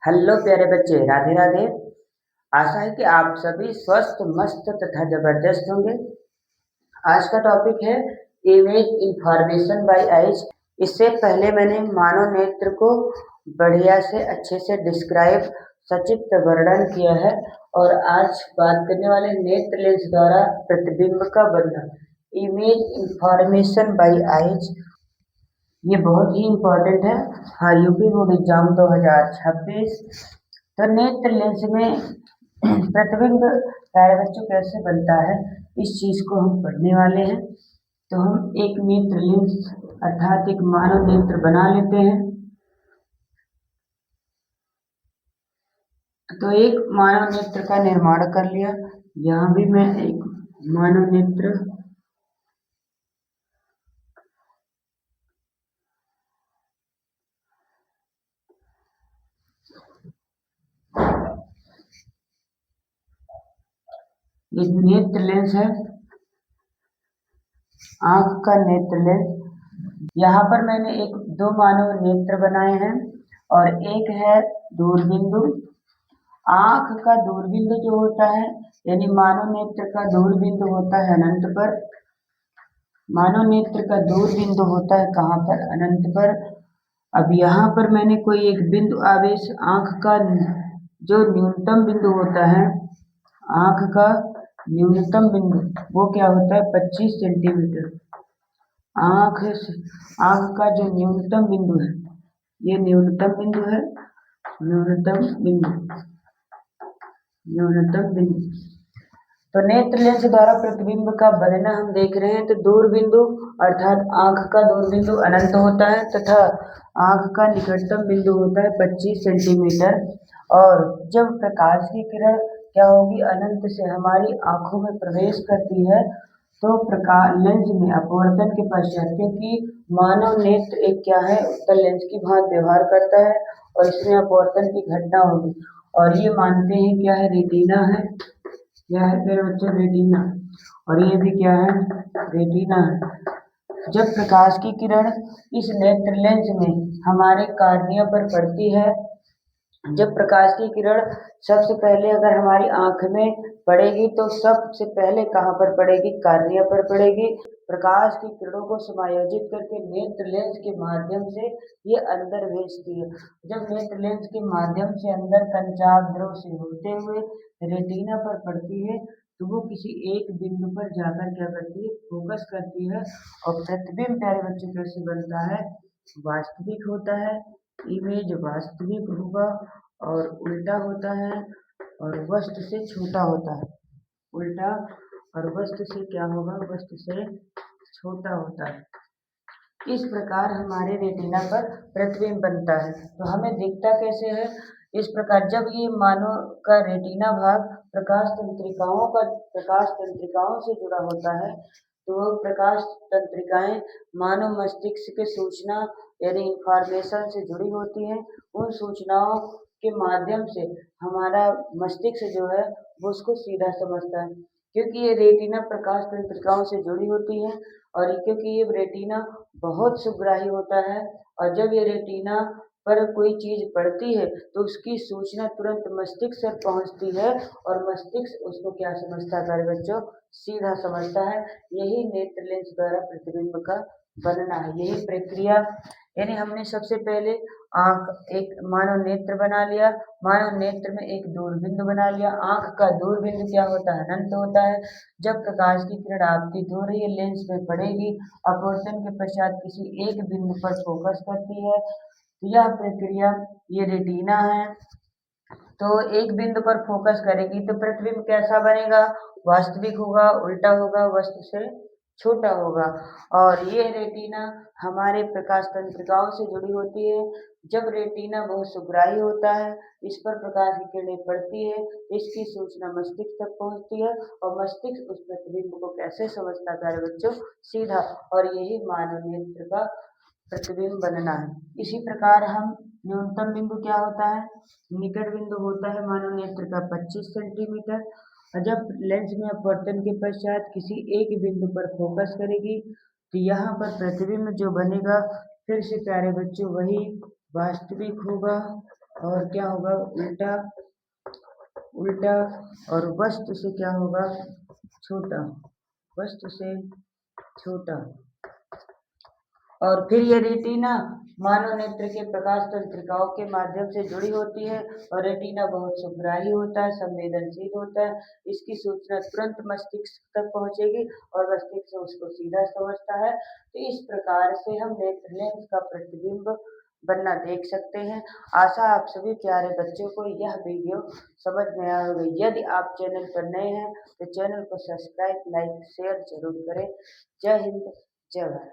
Hello प्यारे बच्चे, राधे राधे। आशा है कि आप सभी स्वस्थ, मस्त तथा जबरदस्त होंगे। आज का टॉपिक है इमेज इंफॉर्मेशन बाय आइज। इससे पहले मैंने मानव नेत्र को बढ़िया से अच्छे से डिस्क्राइब सचित्र वर्णन किया है और आज बात करने वाले नेत्र लेंस द्वारा प्रतिबिंब का वर्णन, इमेज इंफॉर्मेशन बाय आइज। ये बहुत ही इम्पोर्टेंट है। हाँ, यूपी बोर्ड एग्जाम 2026। तो नेत्र लेंस में प्रतिबिंब प्यारे बच्चों कैसे बनता है, इस चीज को हम पढ़ने वाले हैं। तो हम एक नेत्र लेंस अर्थात एक मानव नेत्र बना लेते हैं। तो एक मानव नेत्र का निर्माण कर लिया। यहाँ भी मैं एक मानव नेत्र एक नेत्र लेंस है, आंख का नेत्र लेंस। यहाँ पर मैंने एक दो मानव नेत्र बनाए हैं और एक है दूरबिंदु। आंख का दूरबिंदु जो होता है, यानी मानव नेत्र का दूरबिंदु होता है अनंत पर। मानव नेत्र का दूरबिंदु होता है कहाँ पर? अनंत पर। अब यहाँ पर मैंने कोई एक बिंदु आवेश, आंख का जो न्यूनतम बिंदु होता है, आंख का न्यूनतम बिंदु वो क्या होता है? 25 सेंटीमीटर। आंख का जो न्यूनतम बिंदु है, ये न्यूनतम बिंदु है। न्यूनतम बिंदु, न्यूनतम बिंदु। तो नेत्र लेंस द्वारा प्रतिबिंब का बनना हम देख रहे हैं। तो दूरबिंदु अर्थात आंख का दूरबिंदु अनंत होता है तथा आंख का निकटतम बिंदु होता है 25 सेंटीमीटर। और जब प्रकाश की किरण क्या होगी, अनंत से हमारी आंखों में प्रवेश करती है, तो प्रकाश लेंस में अपवर्तन के पश्चात, क्योंकि मानव नेत्र एक क्या है, उत्तल लेंस की भांति व्यवहार करता है और इसमें अपवर्तन की घटना होगी। और ये मानते हैं क्या है? रेटिना है। क्या है मेरे बच्चों? रेटिना। और ये भी क्या है? रेटिना है। जब प्रकाश की किरण इस नेत्र लेंस में हमारे कार्निया पर पड़ती है, जब प्रकाश की किरण सबसे पहले अगर हमारी आंख में पड़ेगी तो सबसे पहले कहाँ पर पड़ेगी? कार्निया पर पड़ेगी। प्रकाश की किरणों को समायोजित करके नेत्र लेंस के माध्यम से ये अंदर भेजती है। जब नेत्र लेंस के माध्यम से अंदर कंचाप द्रव से होते हुए रेटिना पर पड़ती है, तो वो किसी एक बिंदु पर जाकर क्या करती है? फोकस करती है। और प्रतिबिंब प्यारे बच्चों कैसे बनता है? वास्तविक होता है। इमेज वास्तविक होगा और उल्टा होता है और वस्तु से छोटा होता है। उल्टा और वस्तु से क्या होगा? वस्तु से छोटा होता है। इस प्रकार हमारे रेटिना पर प्रतिबिंब बनता है। तो हमें दिखता कैसे है? इस प्रकार जब ये मानव का रेटिना भाग प्रकाश तंत्रिकाओं से जुड़ा होता है, तो वो प्रकाश तंत्रिकाएं मानव मस्तिष्क के सूचना यानी इंफॉर्मेशन से जुड़ी होती हैं। उन सूचनाओं के माध्यम से हमारा मस्तिष्क जो है वो उसको सीधा समझता है, क्योंकि ये रेटिना प्रकाश तंत्रिकाओं से जुड़ी होती है। और क्योंकि ये रेटिना बहुत सुग्राही होता है, और जब ये रेटिना पर कोई चीज पड़ती है तो उसकी सूचना तुरंत मस्तिष्क तक पहुंचती है और मस्तिष्क उसको क्या समझता है प्यारे बच्चों? सीधा समझता है। यही नेत्र लेंस द्वारा प्रतिबिंब का बनना है, यही प्रक्रिया। यानी हमने सबसे पहले आंख एक मानव नेत्र बना लिया, मानव नेत्र में एक दूरबिंदु बना लिया। आंख का दूरबिंदु क्या होता है? अनंत होता है। जब प्रकाश की किरण आपतित हो रही है, लेंस में पड़ेगी, अपवर्तन के पश्चात किसी एक बिंदु पर फोकस करती है। यह प्रक्रिया, ये रेटिना है, तो एक बिंदु पर फोकस करेगी तो प्रतिबिंब कैसा बनेगा? वास्तविक होगा, उल्टा होगा, वस्तु से छोटा होगा। और ये रेटिना हमारे प्रकाश तंत्रिकाओं से जुड़ी होती है। जब रेटिना बहुत सुग्राही होता है, इस पर प्रकाश की किरणें पड़ती है, इसकी सूचना मस्तिष्क तक पहुंचती है और मस्तिष्क उस प्रतिबिंब को कैसे समझता है प्यारे बच्चों? सीधा। और यही मानव नेत्र का प्रतिबिंब बनना है। इसी प्रकार हम न्यूनतम बिंदु क्या होता है? निकट बिंदु होता है मानव नेत्र का 25 सेंटीमीटर। और जब लेंस में अपवर्तन के पश्चात किसी एक बिंदु पर फोकस करेगी, तो यहाँ पर प्रतिबिंब जो बनेगा, फिर से प्यारे बच्चों वही वास्तविक होगा। और क्या होगा उल्टा, उल्टा, और वस्तु से क्या होगा छोटा, वस्तु से छोटा। और फिर ये रेटिना मानव नेत्र के प्रकाश तंत्रिकाओं के माध्यम से जुड़ी होती है और रेटिना बहुत सुग्राही होता है, संवेदनशील होता है। इसकी सूचना तुरंत मस्तिष्क तक पहुंचेगी और मस्तिष्क उसको सीधा समझता है। तो इस प्रकार से हम नेत्र लेंस का प्रतिबिंब बनना देख सकते हैं। आशा आप सभी प्यारे बच्चों को यह वीडियो समझ में आया होगा। यदि आप चैनल पर नए हैं तो चैनल को सब्सक्राइब, लाइक, शेयर जरूर करें। जय हिंद, जय भारत।